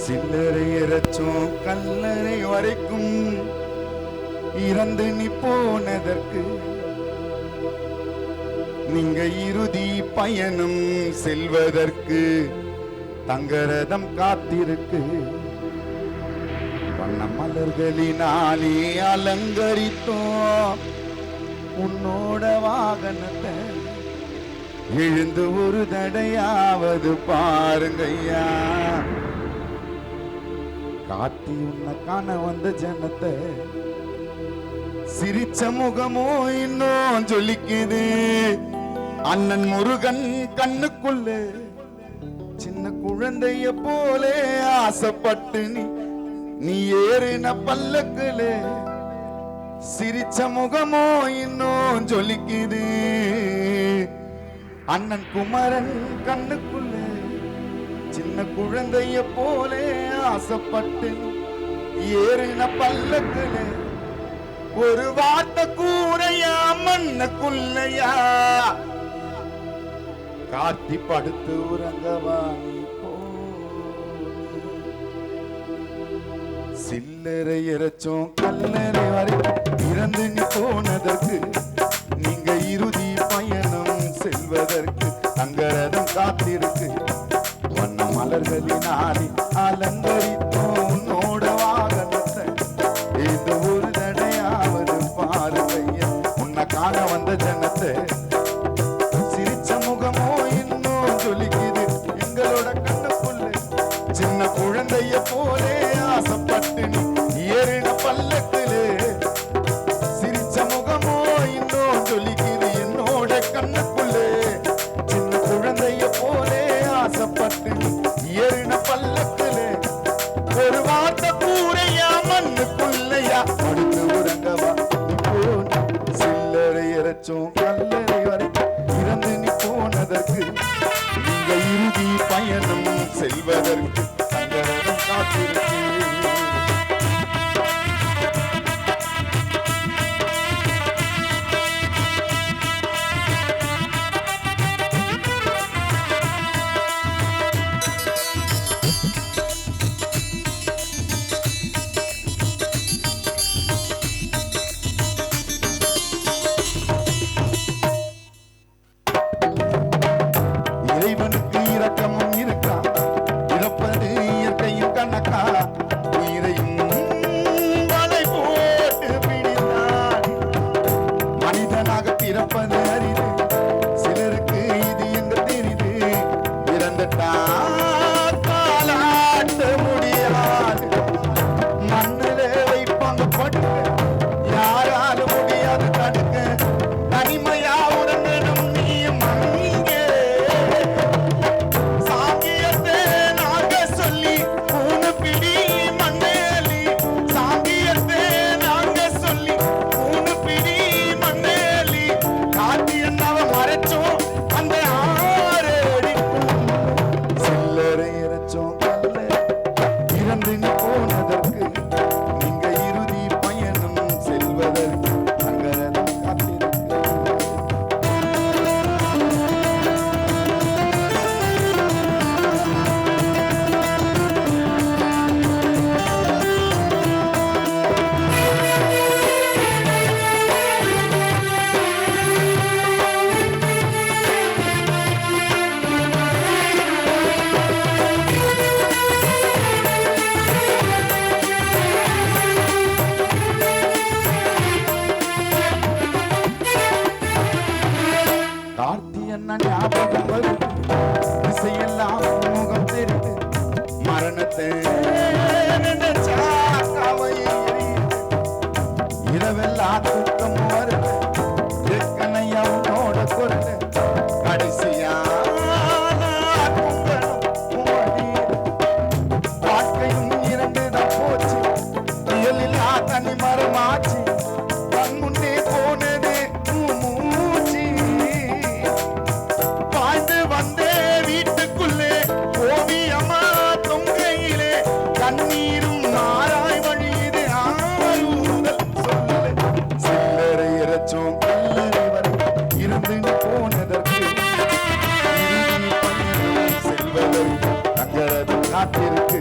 சில்லறை இறைச்சோம் கல்லறை வரைக்கும் இறந்து நீ போனதற்கு நீங்க இறுதி பயணம் செல்வதற்கு தங்கரதம் காத்திருக்கு. வண்ண மலர்களினாலே அலங்கரித்தோம் உன்னோட வாகனத்தை. எழுந்து ஒரு தடையாவது பாருங்கய்யா. காட்டி உன்னை காண வந்த ஜனத்தை. சிரிச்ச முகமோ இன்னும் ஜொலிக்குது. அண்ணன் முருகன் கண்ணுக்குள்ள சின்ன குழந்தைய போலே ஆசைப்பட்டு நீ ஏறின பல்லக்குல. சிரிச்ச முகமோ இன்னும் ஜொலிக்குது. அண்ணன் குமரன் கண்ணுக்குள்ள சின்ன குழந்தைய போலே ஆசைப்பட்டு ஏறின பல்லக்குல. ஒரு வார்த்தை கூரையா மண்ணுக்குள்ளையா. காத்தி படுத்து உறங்கவா போ. சில்லறை இறைச்சோம் கல்லறை வரைக்கும் இறந்து நீ போனதற்கு நீங்க இறுதி பயணம் செல்வதற்கு தங்கரதம் காத்திருக்கு. வண்ண மலர்களினாலே அலங்கரித்தோம் உன்னோட வாகனத்தை. இது ஒரு தடையாவது பாருங்கய்யா. உன்னை காண வந்த ஜனத்தை. சிரிச்ச முகமோ இன்னும் ஜொலிக்குது எங்களோட கண்ணுக்குள்ள. சின்ன குழந்தைய போலே ஆசைப்பட்டு நீ ஏறின பல்லக்கிலே. சிரிச்ச முகமோ இன்னும் ஜொலிக்குது என்னோட கண்ணுக்குள்ளே. சின்ன குழந்தைய போலே ஆசைப்பட்டு நீ ஏறின பல்லக்கிலே. ஒரு வார்த்தை கூரையா மண்ணுக்குள்ளையா. அடுத்து உறங்கவா இப்போ. சில்லறை இறைச்சோம் கல்லறை வரைக்கும் இறந்து நீ போனதற்கு நீங்க இறுதி பயணம் செல்வதற்கு தங்கரதம் காத்திருக்கு. இறைவனுக்கு இரக்கமும் இருக்கா. இறப்பது இயற்கையும் கணக்கா. உயிரையும் வலை போட்டு பிடித்தான். மனிதனாக பிறப்பது அரிது. சிலருக்கு இது என்று தெரியுது. இறந்துட்டா காலாட்ட முடியாது. மண்ணில வைப்பாங்க படுக்க. யாராலும் முடியாது தடுக்க. தனிமையா உறங்கணும் நீயும் அங்கே. சாங்கியத்தை நாங்க சொல்லி பூனு பிடி மண்ணேலி. சாங்கியத்தை நாங்க சொல்லி பூனு பிடி மண்ணேலி. காட்டி என்னவ மறைச்சோம் அந்த ஆறடி. சில்லறை இறைச்சோம் கல்ல இறந்து நீ போனதற்கு நீங்க இறுதி பயணம் செல்வதற்கு தங்கரதம் காத்திருக்கு. கார்த்தி என்ன ஞாபகம் வருது. திசையெல்லாம் முகம் தெரிந்து. மரணத்தை நினைச்சா கவை எரியுது. இரவெல்லாம் தூக்கம் வருது. எக்கனையா உன்னோட குரல். கடைசியா வாழ்க்கையும் இரண்டுதான் போச்சு. இயலில்லா தனி மரமாச்சு. கண் முன்னே போனது மூச்சு. வாழ்ந்து வந்தே வீட்டுக்குள்ளே ஓவியமா தொங்கையிலே. கண்ணீரும் நாராய் வழியுது ஆறுதல் சொல்ல. சில்லறை இறைச்சோம் கல்லறை வரை இருந்து நீ போனதற்கு இறுதி பயணம் செல்வதற்கு தங்கரதம் காத்திருக்கு.